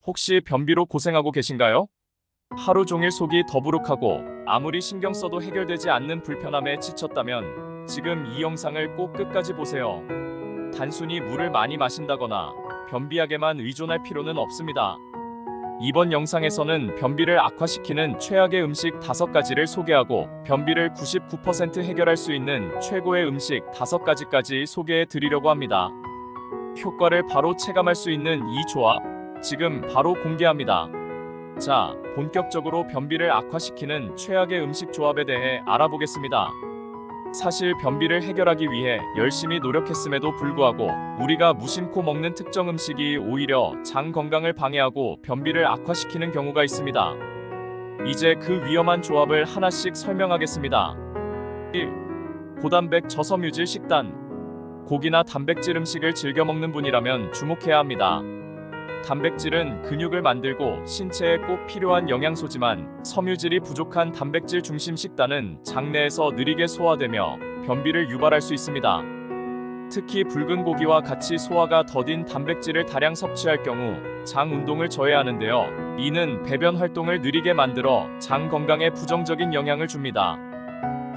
혹시 변비로 고생하고 계신가요? 하루 종일 속이 더부룩하고 아무리 신경 써도 해결되지 않는 불편함에 지쳤다면 지금 이 영상을 꼭 끝까지 보세요. 단순히 물을 많이 마신다거나 변비약에만 의존할 필요는 없습니다. 이번 영상에서는 변비를 악화시키는 최악의 음식 5가지를 소개하고 변비를 99% 해결할 수 있는 최고의 음식 5가지까지 소개해 드리려고 합니다. 효과를 바로 체감할 수 있는 이 조합, 지금 바로 공개합니다. 자, 본격적으로 변비를 악화시키는 최악의 음식 조합에 대해 알아보겠습니다. 사실 변비를 해결하기 위해 열심히 노력했음에도 불구하고 우리가 무심코 먹는 특정 음식이 오히려 장 건강을 방해하고 변비를 악화시키는 경우가 있습니다. 이제 그 위험한 조합을 하나씩 설명하겠습니다. 1. 고단백 저섬유질 식단. 고기나 단백질 음식을 즐겨 먹는 분이라면 주목해야 합니다. 단백질은 근육을 만들고 신체에 꼭 필요한 영양소지만 섬유질이 부족한 단백질 중심 식단은 장내에서 느리게 소화되며 변비를 유발할 수 있습니다. 특히 붉은 고기와 같이 소화가 더딘 단백질을 다량 섭취할 경우 장 운동을 저해하는데요. 이는 배변 활동을 느리게 만들어 장 건강에 부정적인 영향을 줍니다.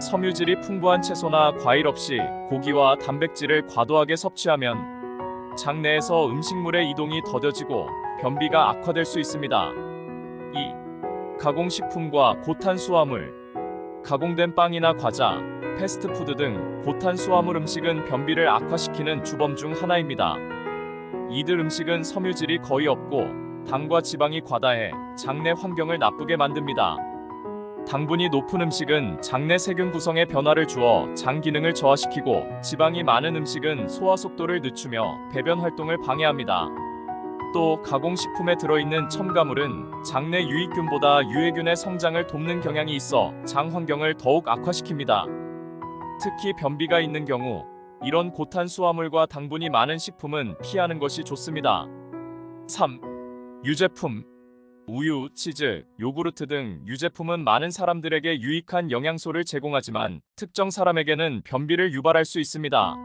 섬유질이 풍부한 채소나 과일 없이 고기와 단백질을 과도하게 섭취하면 장내에서 음식물의 이동이 더뎌지고 변비가 악화될 수 있습니다. 2. 가공식품과 고탄수화물. 가공된 빵이나 과자, 패스트푸드 등 고탄수화물 음식은 변비를 악화시키는 주범 중 하나입니다. 이들 음식은 섬유질이 거의 없고 당과 지방이 과다해 장내 환경을 나쁘게 만듭니다. 당분이 높은 음식은 장내 세균 구성에 변화를 주어 장 기능을 저하시키고 지방이 많은 음식은 소화 속도를 늦추며 배변 활동을 방해합니다. 또 가공식품에 들어있는 첨가물은 장내 유익균보다 유해균의 성장을 돕는 경향이 있어 장 환경을 더욱 악화시킵니다. 특히 변비가 있는 경우 이런 고탄수화물과 당분이 많은 식품은 피하는 것이 좋습니다. 3. 유제품. 우유, 치즈, 요구르트 등 유제품은 많은 사람들에게 유익한 영양소를 제공하지만 특정 사람에게는 변비를 유발할 수 있습니다.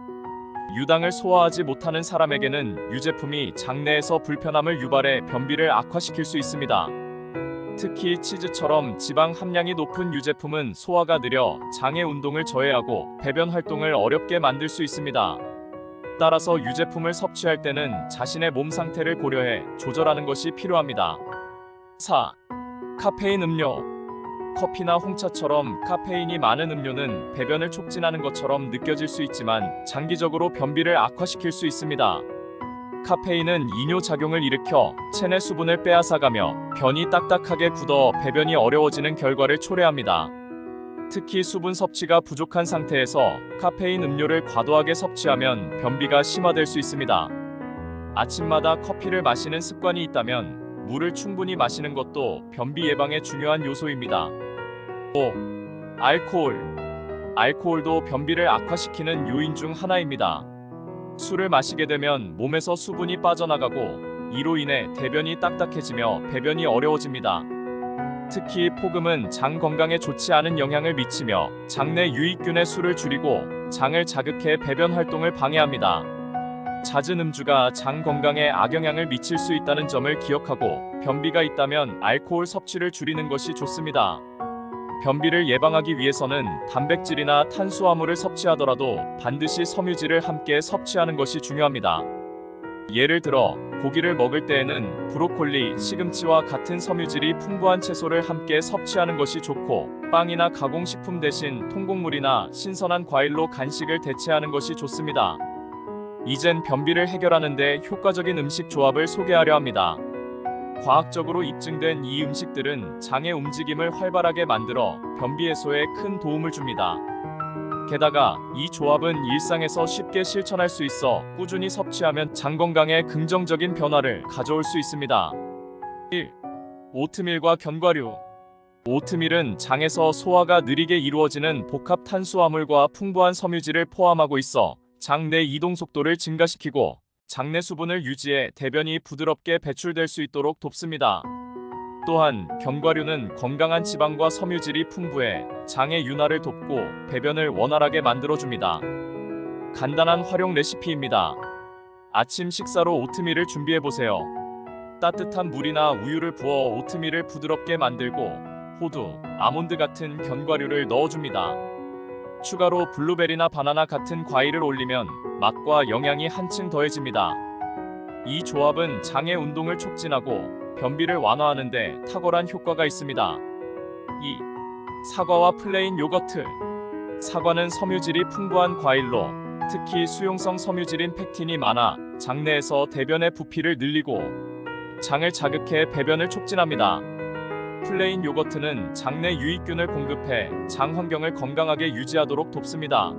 유당을 소화하지 못하는 사람에게는 유제품이 장내에서 불편함을 유발해 변비를 악화시킬 수 있습니다. 특히 치즈처럼 지방 함량이 높은 유제품은 소화가 느려 장의 운동을 저해하고 배변 활동을 어렵게 만들 수 있습니다. 따라서 유제품을 섭취할 때는 자신의 몸 상태를 고려해 조절하는 것이 필요합니다. 4. 카페인 음료. 커피나 홍차처럼 카페인이 많은 음료는 배변을 촉진하는 것처럼 느껴질 수 있지만 장기적으로 변비를 악화시킬 수 있습니다. 카페인은 이뇨작용을 일으켜 체내 수분을 빼앗아가며 변이 딱딱하게 굳어 배변이 어려워지는 결과를 초래합니다. 특히 수분 섭취가 부족한 상태에서 카페인 음료를 과도하게 섭취하면 변비가 심화될 수 있습니다. 아침마다 커피를 마시는 습관이 있다면 물을 충분히 마시는 것도 변비 예방에 중요한 요소입니다. 5. 알코올. 알코올도 변비를 악화시키는 요인 중 하나입니다. 술을 마시게 되면 몸에서 수분이 빠져나가고 이로 인해 대변이 딱딱해지며 배변이 어려워집니다. 특히 폭음은 장 건강에 좋지 않은 영향을 미치며 장내 유익균의 수를 줄이고 장을 자극해 배변 활동을 방해합니다. 잦은 음주가 장 건강에 악영향을 미칠 수 있다는 점을 기억하고 변비가 있다면 알코올 섭취를 줄이는 것이 좋습니다. 변비를 예방하기 위해서는 단백질이나 탄수화물을 섭취하더라도 반드시 섬유질을 함께 섭취하는 것이 중요합니다. 예를 들어 고기를 먹을 때에는 브로콜리, 시금치와 같은 섬유질이 풍부한 채소를 함께 섭취하는 것이 좋고 빵이나 가공식품 대신 통곡물이나 신선한 과일로 간식을 대체하는 것이 좋습니다. 이젠 변비를 해결하는 데 효과적인 음식 조합을 소개하려 합니다. 과학적으로 입증된 이 음식들은 장의 움직임을 활발하게 만들어 변비 해소에 큰 도움을 줍니다. 게다가 이 조합은 일상에서 쉽게 실천할 수 있어 꾸준히 섭취하면 장 건강에 긍정적인 변화를 가져올 수 있습니다. 1. 오트밀과 견과류. 오트밀은 장에서 소화가 느리게 이루어지는 복합 탄수화물과 풍부한 섬유질을 포함하고 있어 장내 이동 속도를 증가시키고 장내 수분을 유지해 대변이 부드럽게 배출될 수 있도록 돕습니다. 또한 견과류는 건강한 지방과 섬유질이 풍부해 장의 윤활을 돕고 배변을 원활하게 만들어줍니다. 간단한 활용 레시피입니다. 아침 식사로 오트밀을 준비해보세요. 따뜻한 물이나 우유를 부어 오트밀을 부드럽게 만들고 호두, 아몬드 같은 견과류를 넣어줍니다. 추가로 블루베리나 바나나 같은 과일을 올리면 맛과 영양이 한층 더해집니다. 이 조합은 장의 운동을 촉진하고 변비를 완화하는 데 탁월한 효과가 있습니다. 2. 사과와 플레인 요거트. 사과는 섬유질이 풍부한 과일로 특히 수용성 섬유질인 팩틴이 많아 장내에서 대변의 부피를 늘리고 장을 자극해 배변을 촉진합니다. 플레인 요거트는 장내 유익균을 공급해 장 환경을 건강하게 유지하도록 돕습니다.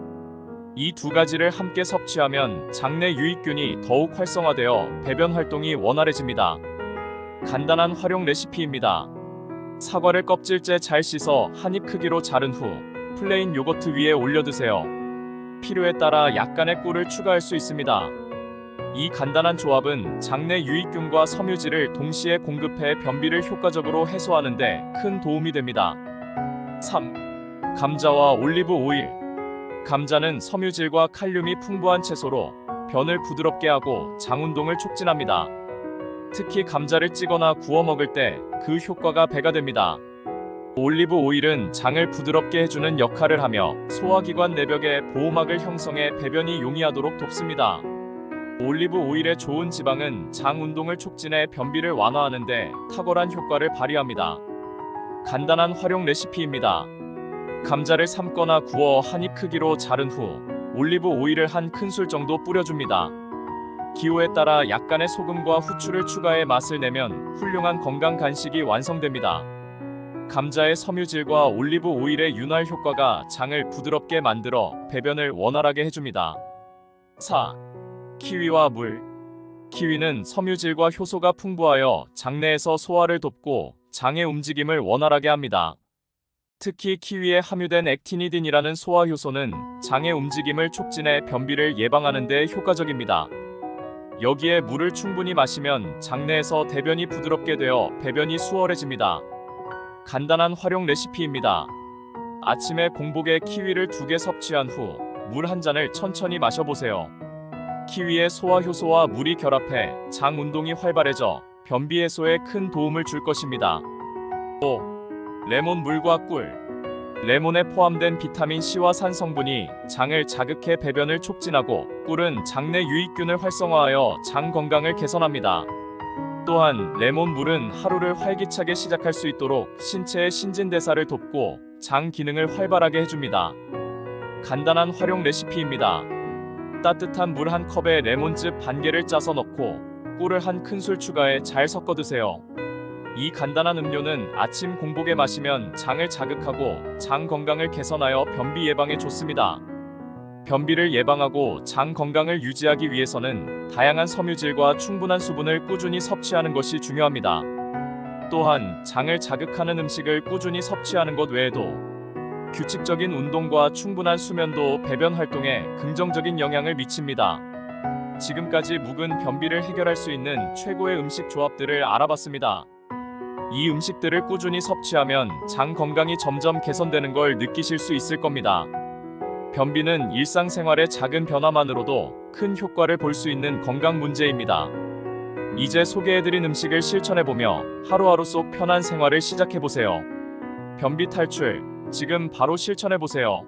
이 두 가지를 함께 섭취하면 장내 유익균이 더욱 활성화되어 배변 활동이 원활해집니다. 간단한 활용 레시피입니다. 사과를 껍질째 잘 씻어 한 입 크기로 자른 후 플레인 요거트 위에 올려 드세요. 필요에 따라 약간의 꿀을 추가할 수 있습니다. 이 간단한 조합은 장내 유익균과 섬유질을 동시에 공급해 변비를 효과적으로 해소하는 데 큰 도움이 됩니다. 3. 감자와 올리브 오일. 감자는 섬유질과 칼륨이 풍부한 채소로 변을 부드럽게 하고 장 운동을 촉진합니다. 특히 감자를 찌거나 구워 먹을 때 그 효과가 배가 됩니다. 올리브 오일은 장을 부드럽게 해주는 역할을 하며 소화기관 내벽에 보호막을 형성해 배변이 용이하도록 돕습니다. 올리브 오일의 좋은 지방은 장 운동을 촉진해 변비를 완화하는 데 탁월한 효과를 발휘합니다. 간단한 활용 레시피입니다. 감자를 삶거나 구워 한 입 크기로 자른 후 올리브 오일을 한 큰술 정도 뿌려줍니다. 기호에 따라 약간의 소금과 후추를 추가해 맛을 내면 훌륭한 건강 간식이 완성됩니다. 감자의 섬유질과 올리브 오일의 윤활 효과가 장을 부드럽게 만들어 배변을 원활하게 해줍니다. 4. 키위와 물. 키위는 섬유질과 효소가 풍부하여 장내에서 소화를 돕고 장의 움직임을 원활하게 합니다. 특히 키위에 함유된 액티니딘이라는 소화 효소는 장의 움직임을 촉진해 변비를 예방하는 데 효과적입니다. 여기에 물을 충분히 마시면 장내에서 대변이 부드럽게 되어 배변이 수월해집니다. 간단한 활용 레시피입니다. 아침에 공복에 키위를 2개 섭취한 후 물 한 잔을 천천히 마셔보세요. 키위의 소화 효소와 물이 결합해 장 운동이 활발해져 변비 해소에 큰 도움을 줄 것입니다. 5. 레몬 물과 꿀. 레몬에 포함된 비타민 C와 산 성분이 장을 자극해 배변을 촉진하고 꿀은 장내 유익균을 활성화하여 장 건강을 개선합니다. 또한 레몬 물은 하루를 활기차게 시작할 수 있도록 신체의 신진대사를 돕고 장 기능을 활발하게 해줍니다. 간단한 활용 레시피입니다. 따뜻한 물 한 컵에 레몬즙 반 개를 짜서 넣고 꿀을 한 큰술 추가해 잘 섞어 드세요. 이 간단한 음료는 아침 공복에 마시면 장을 자극하고 장 건강을 개선하여 변비 예방에 좋습니다. 변비를 예방하고 장 건강을 유지하기 위해서는 다양한 섬유질과 충분한 수분을 꾸준히 섭취하는 것이 중요합니다. 또한 장을 자극하는 음식을 꾸준히 섭취하는 것 외에도 규칙적인 운동과 충분한 수면도 배변 활동에 긍정적인 영향을 미칩니다. 지금까지 묵은 변비를 해결할 수 있는 최고의 음식 조합들을 알아봤습니다. 이 음식들을 꾸준히 섭취하면 장 건강이 점점 개선되는 걸 느끼실 수 있을 겁니다. 변비는 일상생활의 작은 변화만으로도 큰 효과를 볼 수 있는 건강 문제입니다. 이제 소개해드린 음식을 실천해보며 하루하루 속 편한 생활을 시작해보세요. 변비 탈출, 지금 바로 실천해보세요.